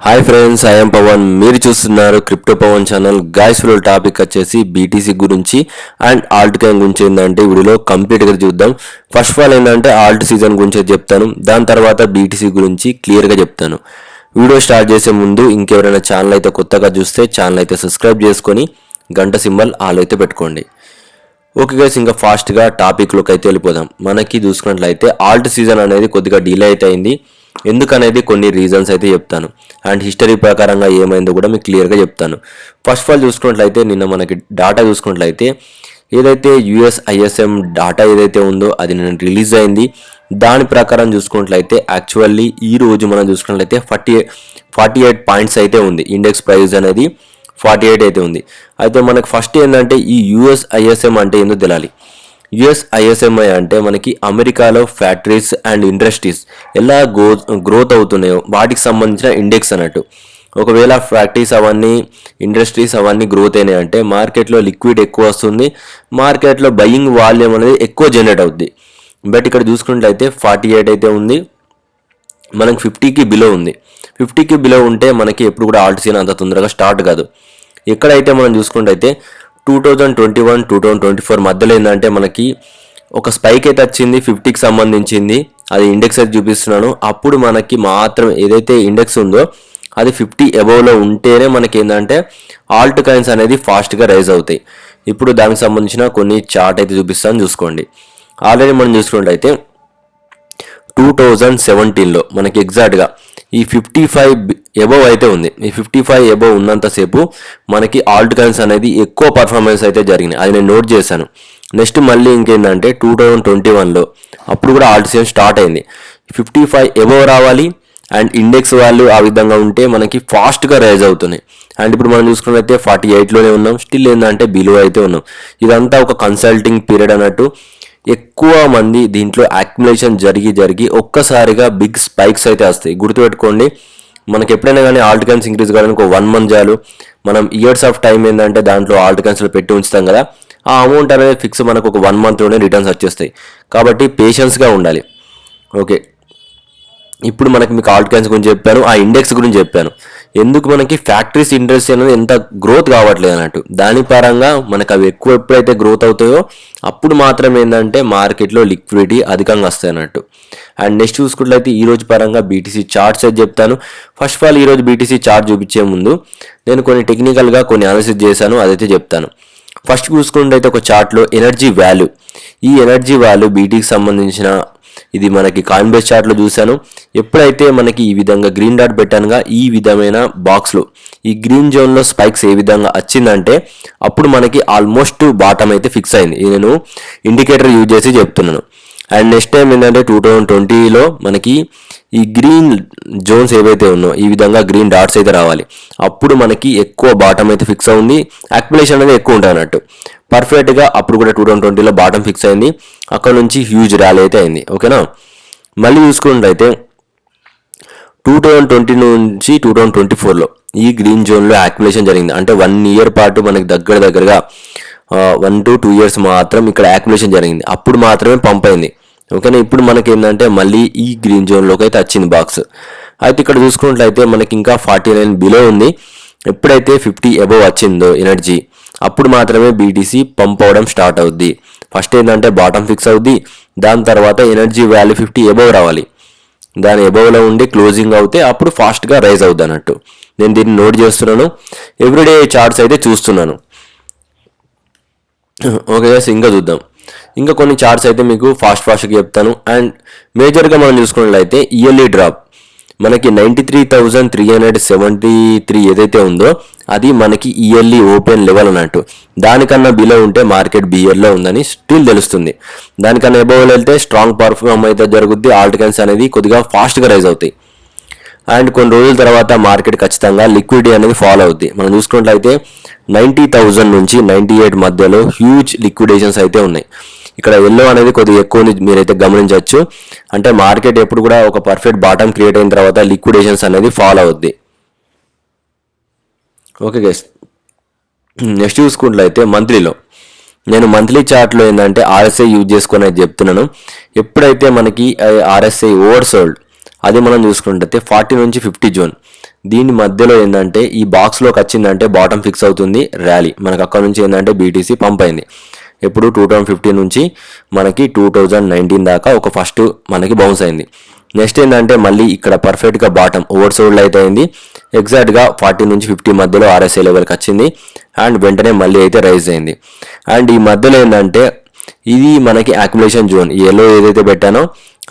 Hi friends, I'm Pavan. మీరు చూస్తున్నారు crypto Pavan channel. Guys video topic వచ్చేసి బీటీసీ గురించి అండ్ ఆల్ట్ కాయిన్ గురించి ఏంటంటే వీడియోలో కంప్లీట్గా చూద్దాం. ఫస్ట్ ఆఫ్ ఆల్ ఏంటంటే ఆల్ట్ సీజన్ గురించి చెప్తాను, దాని తర్వాత బీటీసీ గురించి క్లియర్గా చెప్తాను. వీడియో స్టార్ట్ చేసే ముందు ఇంకెవరైనా ఛానల్ అయితే కొత్తగా చూస్తే ఛానల్ అయితే సబ్స్క్రైబ్ చేసుకొని గంట సింబల్ ఆల్ అయితే పెట్టుకోండి. ఓకే గైస్, ఇంకా ఫాస్ట్గా టాపిక్లోకి అయితే వెళ్ళిపోదాం. మనకి చూసుకున్నట్లయితే ఆల్ట్ సీజన్ అనేది కొద్దిగా డిలే అయితే అయింది. ఎందుకనేది కొన్ని రీజన్స్ అయితే చెప్తాను అండ్ హిస్టరీ ప్రకారంగా ఏమైందో కూడా మీకు క్లియర్గా చెప్తాను. ఫస్ట్ ఆఫ్ ఆల్ చూసుకున్నట్లయితే నిన్న మనకి డాటా చూసుకున్నట్లయితే ఏదైతే యుఎస్ఐఎస్ఎం డాటా ఏదైతే ఉందో అది నిన్న రిలీజ్ అయింది. దాని ప్రకారం చూసుకున్నట్లయితే యాక్చువల్లీ ఈ రోజు మనం చూసుకున్నట్లయితే 48 పాయింట్స్ అయితే ఉంది. ఇండెక్స్ ప్రైస్ అనేది 48 అయితే ఉంది. అయితే మనకి ఫస్ట్ ఏంటంటే ఈ యుఎస్ఐఎస్ఎం అంటే ఏందో తెలియాలి. యుఎస్ఐఎస్ఎంఐ అంటే మనకి అమెరికాలో ఫ్యాక్టరీస్ అండ్ ఇండస్ట్రీస్ ఎలా గ్రోత్ అవుతున్నాయో వాటికి సంబంధించిన ఇండెక్స్ అన్నట్టు. ఒకవేళ ఫ్యాక్టరీస్ అవన్నీ ఇండస్ట్రీస్ అవన్నీ గ్రోత్ అయినాయి అంటే మార్కెట్లో లిక్విడ్ ఎక్కువ వస్తుంది, మార్కెట్లో బయింగ్ వాల్యూమ్ అనేది ఎక్కువ జనరేట్ అవుద్ది. బట్ ఇక్కడ చూసుకున్నట్లయితే 48 అయితే ఉంది, మనకి 50కి బిలో ఉంది. 50కి బిలో ఉంటే మనకి ఎప్పుడు కూడా ఆల్ట్ సీజన్ అంత తొందరగా స్టార్ట్ కాదు. ఎక్కడైతే మనం చూసుకుంటే 2021 2024 మధ్యలో ఏంటంటే మనకి ఒక స్పైక్ అయితే వచ్చింది 50కి సంబంధించింది. అది ఇండెక్స్ అయితే చూపిస్తున్నాను. అప్పుడు మనకి మాత్రం ఏదైతే ఇండెక్స్ ఉందో అది 50 అబోవ్లో ఉంటేనే మనకి ఏంటంటే ఆల్ట్ కాయిన్స్ అనేది ఫాస్ట్గా రైజ్ అవుతాయి. ఇప్పుడు దానికి సంబంధించిన కొన్ని చార్ట్ అయితే చూపిస్తాను, చూసుకోండి. ఆల్రెడీ మనం చూసుకున్నట్లయితే 2017లో మనకి ఎగ్జాక్ట్గా ఈ 55 అబోవ్ అయితే ఉంది. ఈ 55 అబోవ్ ఉన్నంతసేపు మనకి ఆల్ట్ కాయిన్స్ అనేది ఎక్కువ పర్ఫార్మెన్స్ అయితే జరిగినాయి, అది నేను నోట్ చేశాను. నెక్స్ట్ మళ్ళీ ఇంకేంటంటే 2021లో అప్పుడు కూడా ఆల్ట్ సీజన్ స్టార్ట్ అయింది. 55 అబోవ్ రావాలి అండ్ ఇండెక్స్ వాల్యూ ఆ విధంగా ఉంటే మనకి ఫాస్ట్గా రైజ్ అవుతున్నాయి. అండ్ ఇప్పుడు మనం చూసుకున్నట్లయితే 48లోనే ఉన్నాం, స్టిల్ ఏంటంటే బిలో అయితే ఉన్నాం. ఇదంతా ఒక కన్సల్టింగ్ పీరియడ్ అన్నట్టు. ఎక్కువ మంది దీంట్లో అక్యుములేషన్ జరిగి ఒక్కసారిగా బిగ్ స్పైక్స్ అయితే వస్తాయి. గుర్తుపెట్టుకోండి, మనకి ఎప్పుడైనా కానీ ఆల్ట్ కాయిన్స్ ఇంక్రీజ్ కావడానికి ఒక 1 మంత్ చాలు. మనం ఇయర్స్ ఆఫ్ టైం ఏంటంటే దాంట్లో ఆల్ట్ కాయిన్స్లో పెట్టి ఉంచుతాం కదా, ఆ అమౌంట్ అనేది ఫిక్స్ మనకు ఒక 1 మంత్లోనే రిటర్న్స్ వచ్చేస్తాయి. కాబట్టి పేషెన్స్గా ఉండాలి. ఓకే, ఇప్పుడు మనకి మీకు ఆల్ట్ కాయిన్స్ గురించి చెప్పాను, ఆ ఇండెక్స్ గురించి చెప్పాను. ఎందుకు మనకి ఫ్యాక్టరీస్ ఇండస్ట్రీ అనేది ఎంత గ్రోత్ కావట్లేదు అన్నట్టు. దాని పరంగా మనకు అవి ఎక్కువ ఎప్పుడైతే గ్రోత్ అవుతాయో అప్పుడు మాత్రం ఏంటంటే మార్కెట్లో లిక్విడిటీ అధికంగా వస్తాయి అన్నట్టు. అండ్ నెక్స్ట్ చూసుకున్నట్లయితే ఈ రోజు పరంగా బీటీసీ చార్ట్స్ అయితే చెప్తాను. ఫస్ట్ ఆఫ్ ఆల్ ఈ రోజు బీటీసీ చార్ట్ చూపించే ముందు నేను కొన్ని టెక్నికల్గా కొన్ని అనాలిసిస్ చేశాను, అదైతే చెప్తాను. ఫస్ట్ చూసుకున్నట్లయితే ఒక చార్ట్లో ఎనర్జీ వాల్యూ, ఈ ఎనర్జీ వాల్యూ బీటీకి సంబంధించిన ఇది మనకి కాయిన్ బేస్ చార్ట్లో చూశాను. ఎప్పుడైతే మనకి ఈ విధంగా గ్రీన్ డాట్ పెట్టానుగా ఈ విధమైన బాక్స్లో ఈ గ్రీన్ జోన్లో స్పైక్స్ ఏ విధంగా వచ్చిందంటే అప్పుడు మనకి ఆల్మోస్ట్ బాటమ్ అయితే ఫిక్స్ అయింది. ఇది నేను ఇండికేటర్ యూజ్ చేసి చెప్తున్నాను. అండ్ నెక్స్ట్ టైం ఏంటంటే 2020లో మనకి ఈ గ్రీన్ జోన్స్ ఏవైతే ఉన్నో ఈ విధంగా గ్రీన్ డాట్స్ అయితే రావాలి. అప్పుడు మనకి ఎక్కువ బాటమ్ అయితే ఫిక్స్ అవుంది, అక్యుములేషన్ అనేది ఎక్కువ ఉంటుంది అన్నట్టు. పర్ఫెక్ట్గా అప్పుడు కూడా 2020లో బాటమ్ ఫిక్స్ అయింది, అక్కడ నుంచి హ్యూజ్ ర్యాలీ అయితే అయింది. ఓకేనా, మళ్ళీ చూసుకున్నట్లయితే 2020 నుంచి 2024లో ఈ గ్రీన్ జోన్లో అక్యుములేషన్ జరిగింది. అంటే 1 ఇయర్ పాటు మనకి దగ్గరగా 1 to 2 years మాత్రం ఇక్కడ అక్యుములేషన్ జరిగింది, అప్పుడు మాత్రమే పంప్ అయింది. ఓకేనా, ఇప్పుడు మనకి ఏంటంటే మళ్ళీ ఈ గ్రీన్ జోన్లోకి అయితే వచ్చింది బాక్స్. అయితే ఇక్కడ చూసుకున్నట్లయితే మనకి ఇంకా 49 బిలో ఉంది. ఎప్పుడైతే 50 అబోవ్ వచ్చిందో ఎనర్జీ అప్పుడు మాత్రమే బీటీసీ పంప్ అవ్వడం స్టార్ట్ అవుద్ది. ఫస్ట్ ఏంటంటే బాటమ్ ఫిక్స్ అవుద్ది, దాని తర్వాత ఎనర్జీ వాల్యూ 50 అబోవ్ రావాలి, దాని అబోవ్లో ఉండి క్లోజింగ్ అవుతే అప్పుడు ఫాస్ట్గా రైజ్ అవుద్ది అన్నట్టు. నేను దీన్ని నోట్ చేస్తున్నాను, ఎవ్రీడే చార్ట్స్ అయితే చూస్తున్నాను. ఓకే గైస్, ఇంకా చూద్దాం. ఇంకా కొన్ని చార్ట్స్ అయితే మీకు ఫాస్ట్గా చెప్తాను. అండ్ మేజర్గా మనం చూసుకున్నట్లయితే ఇయర్లీ డ్రాప్ మనకి 93,373 ఏదైతే ఉందో అది మనకి ఇయర్లీ ఓపెన్ లెవెల్ అన్నట్టు. దానికన్నా బిలో ఉంటే మార్కెట్ బియర్లో ఉందని స్టిల్ తెలుస్తుంది. దానికన్నా అబోవ్ వెళ్తే స్ట్రాంగ్ పర్ఫార్మ్ అయితే జరుగుద్ది, ఆల్ట్ కాయిన్స్ అనేది కొద్దిగా ఫాస్ట్గా రైజ్ అవుతాయి. అండ్ కొన్ని రోజుల తర్వాత మార్కెట్ ఖచ్చితంగా లిక్విడిటీ అనేది ఫాలో అవుద్ది. మనం చూసుకున్నట్లయితే 90,000 నుంచి 98 మధ్యలో హ్యూజ్ లిక్విడేషన్స్ అయితే ఉన్నాయి. ఇక్కడ ఎల్లో అనేది కొద్దిగా ఎక్కువ ఉంది, మీరైతే గమనించవచ్చు. అంటే మార్కెట్ ఎప్పుడు కూడా ఒక పర్ఫెక్ట్ బాటమ్ క్రియేట్ అయిన తర్వాత లిక్విడేషన్స్ అనేది ఫాలో అవుద్ది. ఓకే గైస్, నెక్స్ట్ చూసుకున్నట్లయితే మంత్లీలో నేను మంత్లీ చార్ట్లో ఏంటంటే ఆర్ఎస్ఐ యూజ్ చేసుకొని చెప్తున్నాను. ఎప్పుడైతే మనకి ఆర్ఎస్ఐ ఓవర్ సోల్డ్ అది మనం చూసుకుంటే 40 నుంచి 50 జోన్ దీని మధ్యలో ఏంటంటే ఈ బాక్స్లోకి వచ్చిందంటే బాటమ్ ఫిక్స్ అవుతుంది ర్యాలీ. మనకు అక్కడ నుంచి ఏంటంటే బీటీసీ పంప్ అయింది. ఎప్పుడు 2015 నుంచి మనకి 2019 దాకా ఒక ఫస్ట్ మనకి బౌన్స్ అయింది. నెక్స్ట్ ఏంటంటే మళ్ళీ ఇక్కడ పర్ఫెక్ట్గా బాటమ్ ఓవర్ సోల్డ్ అయితే అయింది. ఎగ్జాక్ట్గా 40 నుంచి 50 మధ్యలో ఆర్ఎస్ఐ లెవెల్కి వచ్చింది అండ్ వెంటనే మళ్ళీ అయితే రైజ్ అయింది. అండ్ ఈ మధ్యలో ఏంటంటే ఇది మనకి అక్యుములేషన్ జోన్, ఎల్లో ఏదైతే పెట్టానో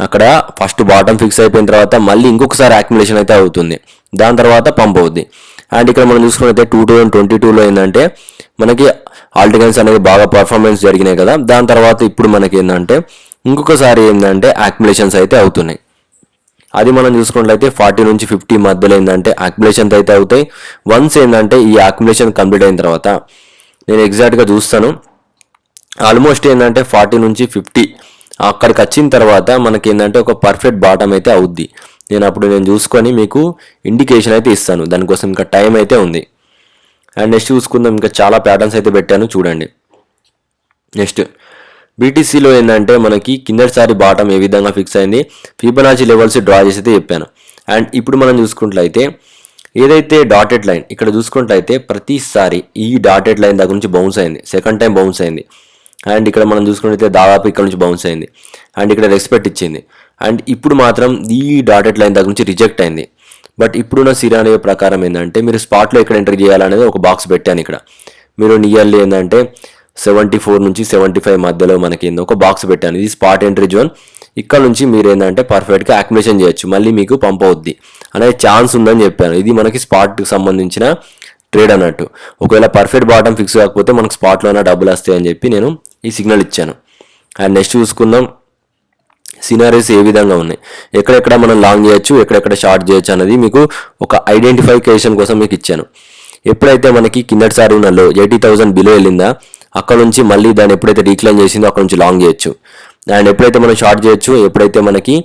అక్కడ ఫస్ట్ బాటమ్ ఫిక్స్ అయిపోయిన తర్వాత మళ్ళీ ఇంకొకసారి అక్యుములేషన్ అయితే అవుతుంది, దాని తర్వాత పంప్ అవుద్ది. అండ్ ఇక్కడ మనం చూసుకున్నట్లయితే 2022లో ఏంటంటే మనకి ఆల్టిగన్స్ అనేది బాగా పర్ఫార్మెన్స్ జరిగినాయి కదా, దాని తర్వాత ఇప్పుడు మనకి ఏంటంటే ఇంకొకసారి ఏంటంటే అక్యుములేషన్స్ అయితే అవుతున్నాయి. అది మనం చూసుకున్నట్లయితే 40 నుంచి 50 మధ్యలో ఏంటంటే అక్యుములేషన్స్ అయితే అవుతాయి. వన్స్ ఏంటంటే ఈ అక్యుములేషన్ కంప్లీట్ అయిన తర్వాత నేను ఎగ్జాక్ట్గా చూస్తాను, ఆల్మోస్ట్ ఏంటంటే 40 నుంచి 50 అక్కడికి వచ్చిన తర్వాత మనకి ఏంటంటే ఒక పర్ఫెక్ట్ బాటమ్ అయితే అవుద్ది. నేను చూసుకొని మీకు ఇండికేషన్ అయితే ఇస్తాను, దానికోసం ఇంకా టైం అయితే ఉంది. అండ్ నెక్స్ట్ చూసుకుందాం, ఇంకా చాలా ప్యాటర్న్స్ అయితే పెట్టాను చూడండి. నెక్స్ట్ బీటీసీలో ఏంటంటే మనకి కిందటిసారి బాటమ్ ఏ విధంగా ఫిక్స్ అయింది, ఫిబొనాచి లెవెల్స్ డ్రా చేసి అయితే చెప్పాను. అండ్ ఇప్పుడు మనం చూసుకున్నట్లయితే ఏదైతే డాటెడ్ లైన్ ఇక్కడ చూసుకున్నట్లయితే ప్రతిసారి ఈ డాటెడ్ లైన్ దగ్గర నుంచి బౌన్స్ అయింది, సెకండ్ టైం బౌన్స్ అయింది. అండ్ ఇక్కడ మనం చూసుకున్నట్లయితే దాదాపు ఇక్కడ నుంచి బౌన్స్ అయింది అండ్ ఇక్కడ రెస్పెక్ట్ ఇచ్చింది. అండ్ ఇప్పుడు మాత్రం ఈ డాటెడ్ లైన్ దగ్గర నుంచి రిజెక్ట్ అయింది. బట్ ఇప్పుడున్న సినారియో ప్రకారం ఏంటంటే మీరు స్పాట్లో ఎక్కడ ఎంటర్ చేయాలనేది ఒక బాక్స్ పెట్టాను. ఇక్కడ మీరు నియర్లీ ఏంటంటే 74 నుంచి 75 మధ్యలో మనకి ఒక బాక్స్ పెట్టాను, ఇది స్పాట్ ఎంట్రీ జోన్. ఇక్కడ నుంచి మీరు ఏంటంటే పర్ఫెక్ట్గా అక్యుములేషన్ చేయొచ్చు, మళ్ళీ మీకు పంప్ అవుద్ది అనే ఛాన్స్ ఉందని చెప్పాను. ఇది మనకి స్పాట్కి సంబంధించిన ట్రేడ్ అన్నట్టు. ఒకవేళ పర్ఫెక్ట్ బాటమ్ ఫిక్స్ కాకపోతే మనకు స్పాట్లోనే డబ్బులు వస్తాయి అని చెప్పి నేను ఈ సిగ్నల్ ఇచ్చాను. అండ్ నెక్స్ట్ చూసుకుందాం సినారీస్ ఏ విధంగా ఉన్నాయి, ఎక్కడెక్కడ మనం లాంగ్ చేయొచ్చు, ఎక్కడెక్కడ షార్ట్ చేయొచ్చు అనేది మీకు ఒక ఐడెంటిఫికేషన్ కోసం మీకు ఇచ్చాను. ఎప్పుడైతే మనకి కిందటిసారి ఉన్న లో 80,000 బిలో వెళ్ళిందా అక్కడ నుంచి మళ్ళీ దాన్ని ఎప్పుడైతే రీక్లైమ్ చేసిందో అక్కడ నుంచి లాంగ్ చేయొచ్చు. అండ్ ఎప్పుడైతే మనం షార్ట్ చేయొచ్చు, ఎప్పుడైతే మనకి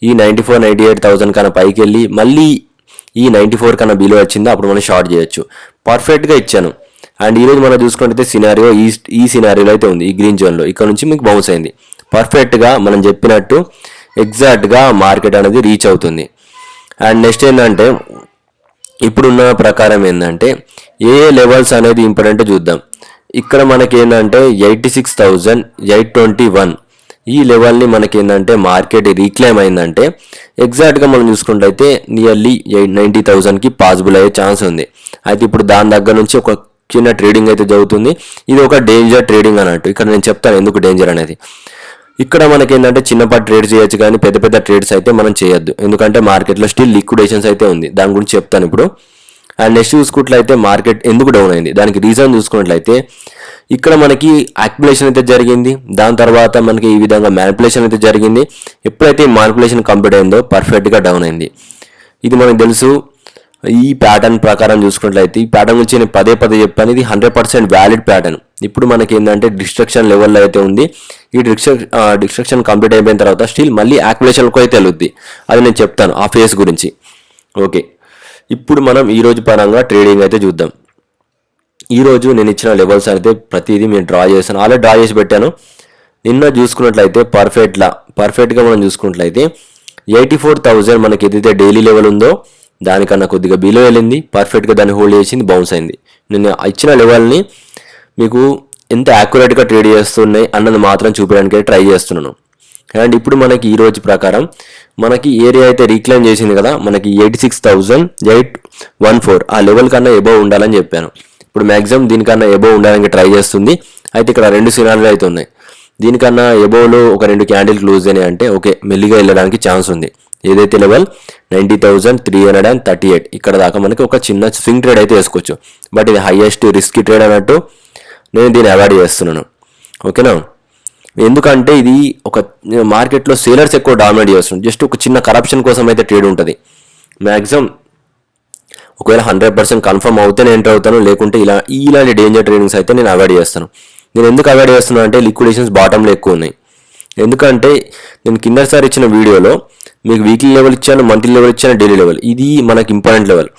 ఈ 94-98,000 కన్నా పైకి వెళ్ళి మళ్ళీ ఈ 94 కన్నా బిలో వచ్చిందో అప్పుడు మనం షార్ట్ చేయొచ్చు. పర్ఫెక్ట్గా ఇచ్చాను. అండ్ ఈరోజు మనం చూసుకుంటే సినారియో ఈ సినారియోలో అయితే ఉంది, ఈ గ్రీన్ జోన్లో ఇక్కడ నుంచి మీకు బౌన్స్ అయింది. పర్ఫెక్ట్గా మనం చెప్పినట్టు ఎగ్జాక్ట్గా మార్కెట్ అనేది రీచ్ అవుతుంది. అండ్ నెక్స్ట్ ఏంటంటే ఇప్పుడున్న ప్రకారం ఏంటంటే ఏ లెవెల్స్ అనేది ఇంపార్టెంట్ చూద్దాం. ఇక్కడ మనకి ఏంటంటే 86,821 ఈ లెవెల్ని మనకి ఏంటంటే మార్కెట్ రీక్లైమ్ అయిందంటే ఎగ్జాక్ట్గా మనం చూసుకుంటే నియర్లీ 90,000కి పాసిబుల్ అయ్యే ఛాన్స్ ఉంది. అయితే ఇప్పుడు దాని దగ్గర నుంచి ఒక చిన్న ట్రేడింగ్ అయితే జరుగుతుంది. ఇది ఒక డేంజర్ ట్రేడింగ్ అన్నట్టు. ఇక్కడ నేను చెప్తాను ఎందుకు డేంజర్ అనేది. ఇక్కడ మనకి ఏంటంటే చిన్నపాటి ట్రేడ్స్ చేయొచ్చు కానీ పెద్ద పెద్ద ట్రేడ్స్ అయితే మనం చేయొద్దు, ఎందుకంటే మార్కెట్లో స్టిల్ లిక్విడేషన్స్ అయితే ఉంది, దాని గురించి చెప్తాను ఇప్పుడు. అండ్ నెక్స్ట్ చూసుకున్నట్లయితే మార్కెట్ ఎందుకు డౌన్ అయింది దానికి రీజన్ చూసుకున్నట్లయితే ఇక్కడ మనకి అక్యుములేషన్ అయితే జరిగింది, దాని తర్వాత మనకి ఈ విధంగా మ్యానిపులేషన్ అయితే జరిగింది. ఎప్పుడైతే ఈ మ్యానిపులేషన్ కంప్లీట్ అయిందో పర్ఫెక్ట్గా డౌన్ అయింది. ఇది మనకు తెలుసు. ఈ ప్యాటర్న్ ప్రకారం చూసుకున్నట్లయితే ఈ ప్యాటర్న్ గురించి నేను పదే చెప్పాను, ఇది 100% వ్యాలిడ్ ప్యాటర్న్. ఇప్పుడు మనకి ఏంటంటే డిస్ట్రక్షన్ లెవెల్లో అయితే ఉంది. ఈ డిస్ట్రక్షన్ కంప్లీట్ అయిపోయిన తర్వాత స్టిల్ మళ్ళీ అక్యుములేషన్కు అయితే వెళ్తుంది, అది నేను చెప్తాను ఆ ఫేస్ గురించి. ఓకే, ఇప్పుడు మనం ఈరోజు పరంగా ట్రేడింగ్ అయితే చూద్దాం. ఈరోజు నేను ఇచ్చిన లెవెల్స్ అయితే ప్రతిదీ నేను డ్రా చేశాను, ఆల్రెడీ డ్రా చేసి పెట్టాను. నిన్న చూసుకున్నట్లయితే పర్ఫెక్ట్గా మనం చూసుకున్నట్లయితే 84,000 మనకి ఏదైతే డైలీ లెవెల్ ఉందో దానికన్నా కొద్దిగా బిలో వెళ్ళింది, పర్ఫెక్ట్గా దాన్ని హోల్డ్ చేసింది, బౌన్స్ అయింది. నేను ఇచ్చిన లెవెల్ని మీకు ఎంత యాక్యురేట్గా ట్రేడ్ చేస్తున్నాయి అన్నది మాత్రం చూపించడానికి ట్రై చేస్తున్నాను. అండ్ ఇప్పుడు మనకి ఈ రోజు ప్రకారం మనకి ఏరియా అయితే రీక్లైమ్ చేసింది కదా, మనకి 86,814 ఆ లెవెల్ కన్నా ఎబో ఉండాలని చెప్పాను. ఇప్పుడు మ్యాక్సిమం దీనికన్నా ఎబో ఉండడానికి ట్రై చేస్తుంది. అయితే ఇక్కడ 2 సినారీలు అయితే ఉన్నాయి. దీనికన్నా ఎబోలో ఒక 2 క్యాండిల్ క్లోజ్ అయినాయి అంటే ఓకే మెల్లిగా వెళ్ళడానికి ఛాన్స్ ఉంది. ఏదైతే లెవెల్ 90,338 ఇక్కడ దాకా మనకి ఒక చిన్న స్వింగ్ ట్రేడ్ అయితే వేసుకోవచ్చు. బట్ ఇది హైయెస్ట్ రిస్కీ ట్రేడ్ అన్నట్టు నేను దీన్ని అవాయిడ్ చేస్తున్నాను. ఓకేనా, ఎందుకంటే ఇది ఒక మార్కెట్లో సేలర్స్ ఎక్కువ డామినేట్ చేస్తున్నారు. జస్ట్ ఒక చిన్న కరప్షన్ కోసం అయితే ట్రేడ్ ఉంటుంది. మ్యాక్సిమం ఒకవేళ 100% కన్ఫర్మ్ అవుతేనే ఎంటర్ అవుతాను, లేకుంటే ఇలాంటి డేంజర్ ట్రేడింగ్స్ అయితే నేను అవాయిడ్ చేస్తాను. నేను ఎందుకు అవాయిడ్ చేస్తున్నాను అంటే లిక్విడేషన్స్ బాటంలో ఎక్కువ ఉన్నాయి. ఎందుకంటే నేను కిందసారి ఇచ్చిన వీడియోలో మీకు వీక్లీ లెవెల్ ఇచ్చాను, మంత్లీ లెవెల్ ఇచ్చాను, డైలీ లెవెల్. ఇది మనకి ఇంపార్టెంట్ లెవెల్.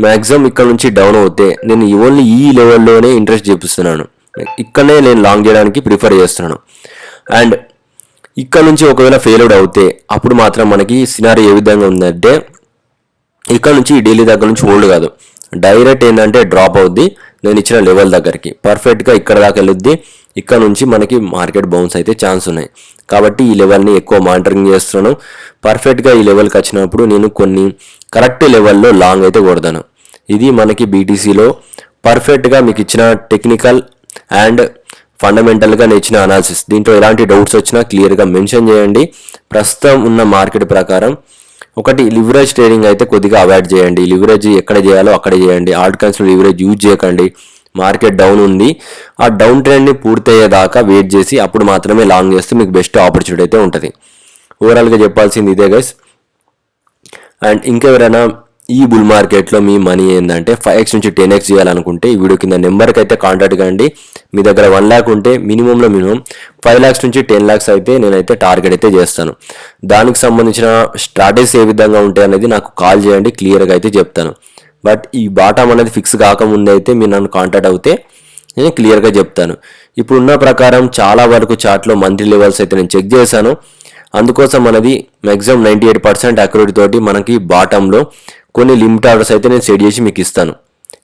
మ్యాక్సిమం ఇక్కడ నుంచి డౌన్ అవుతే నేను ఓన్లీ ఈ లెవెల్లోనే ఇంట్రెస్ట్ చూపిస్తున్నాను, ఇక్కడనే నేను లాంగ్ చేయడానికి ప్రిఫర్ చేస్తున్నాను. అండ్ ఇక్కడ నుంచి ఒకవేళ ఫెయిల్డ్ అవుతే అప్పుడు మాత్రం మనకి సినారీ ఏ విధంగా ఉందంటే ఇక్కడ నుంచి ఈ డైలీ దగ్గర నుంచి హోల్డ్ కాదు, డైరెక్ట్ ఏంటంటే డ్రాప్ అవుద్ది నేను ఇచ్చిన లెవెల్ దగ్గరికి, పర్ఫెక్ట్గా ఇక్కడ దాకా వెళ్ళొద్ది. ఇక్కడ నుంచి మనకి మార్కెట్ బౌన్స్ అయితే ఛాన్స్ ఉన్నాయి. కాబట్టి ఈ లెవెల్ని ఎక్కువ మానిటరింగ్ చేస్తున్నాను. పర్ఫెక్ట్గా ఈ లెవెల్కి వచ్చినప్పుడు నేను కొన్ని కరెక్ట్ లెవెల్లో లాంగ్ అయితే కొడతాను. ఇది మనకి బీటీసీలో పర్ఫెక్ట్గా మీకు ఇచ్చిన టెక్నికల్ అండ్ ఫండమెంటల్గా నేను ఇచ్చిన అనాలిసిస్. దీంట్లో ఎలాంటి డౌట్స్ వచ్చినా క్లియర్గా మెన్షన్ చేయండి. ప్రస్తుతం ఉన్న మార్కెట్ ప్రకారం ఒకటి లివరేజ్ ట్రేడింగ్ అయితే కొద్దిగా అవాయిడ్ చేయండి. లివరేజ్ ఎక్కడ చేయాలో అక్కడ చేయండి. ఆల్ట్ కాయిన్స్లో లివరేజ్ యూజ్ చేయకండి. మార్కెట్ డౌన్ ఉంది, ఆ డౌన్ ట్రెండ్ని పూర్తయ్యేదాకా వెయిట్ చేసి అప్పుడు మాత్రమే లాంగ్ చేస్తే మీకు బెస్ట్ ఆపర్చునిటీ అయితే ఉంటుంది. ఓవరాల్గా చెప్పాల్సింది ఇదే గైస్. అండ్ ఇంకెవరైనా ఈ బుల్ మార్కెట్లో మీ మనీ ఏంటంటే 5x నుంచి 10x చేయాలనుకుంటే ఈ వీడియో కింద నెంబర్కి అయితే కాంటాక్ట్ కండి. మీ దగ్గర 1 lakh ఉంటే మినిమం 5 lakhs నుంచి 10 lakhs అయితే నేనైతే టార్గెట్ అయితే చేస్తాను. దానికి సంబంధించిన స్ట్రాటజీస్ ఏ విధంగా ఉంటాయి అనేది నాకు కాల్ చేయండి, క్లియర్గా అయితే చెప్తాను. బట్ ఈ బాటం అనేది ఫిక్స్ కాకముందు అయితే మీరు నన్ను కాంటాక్ట్ అవుతే నేను క్లియర్గా చెప్తాను. ఇప్పుడున్న ప్రకారం చాలా వరకు చార్ట్లో మంత్లీ లెవెల్స్ అయితే నేను చెక్ చేశాను. అందుకోసం మనది మ్యాక్సిమం 98% అక్యురేట్ తోటి మనకి బాటంలో కొన్ని లిమిట్ ఆర్డర్స్ అయితే నేను సెట్ చేసి మీకు ఇస్తాను.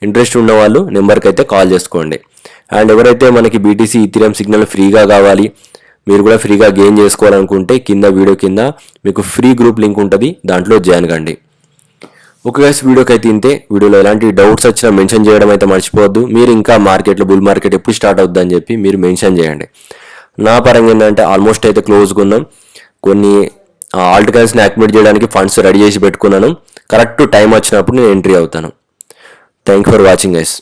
ఇంట్రెస్ట్ ఉన్న వాళ్ళు నెంబర్కి అయితే కాల్ చేసుకోండి. అండ్ ఎవరైతే మనకి బీటీసీ ఈథీరియం సిగ్నల్ ఫ్రీగా కావాలి, మీరు కూడా ఫ్రీగా గెయిన్ చేసుకోవాలనుకుంటే కింద వీడియో కింద మీకు ఫ్రీ గ్రూప్ లింక్ ఉంటుంది, దాంట్లో జాయిన్ కండి. ఓకే గైస్, వీడియోకి అయితే ఇంతే. వీడియోలో ఎలాంటి డౌట్స్ వచ్చినా మెన్షన్ చేయడం అయితే మర్చిపోవద్దు. మీరు ఇంకా మార్కెట్లో బుల్ మార్కెట్ ఎప్పుడు స్టార్ట్ అవుద్దని చెప్పి మీరు మెన్షన్ చేయండి. నా పరంగా ఏంటంటే ఆల్మోస్ట్ అయితే క్లోజ్గా ఉన్నాం. కొన్ని ఆల్ట్ కాయిన్స్ని యాక్టివేట్ చేయడానికి ఫండ్స్ రెడీ చేసి పెట్టుకున్నాను. కరెక్ట్ టైం వచ్చినప్పుడు నేను ఎంట్రీ అవుతాను. Thank for watching guys.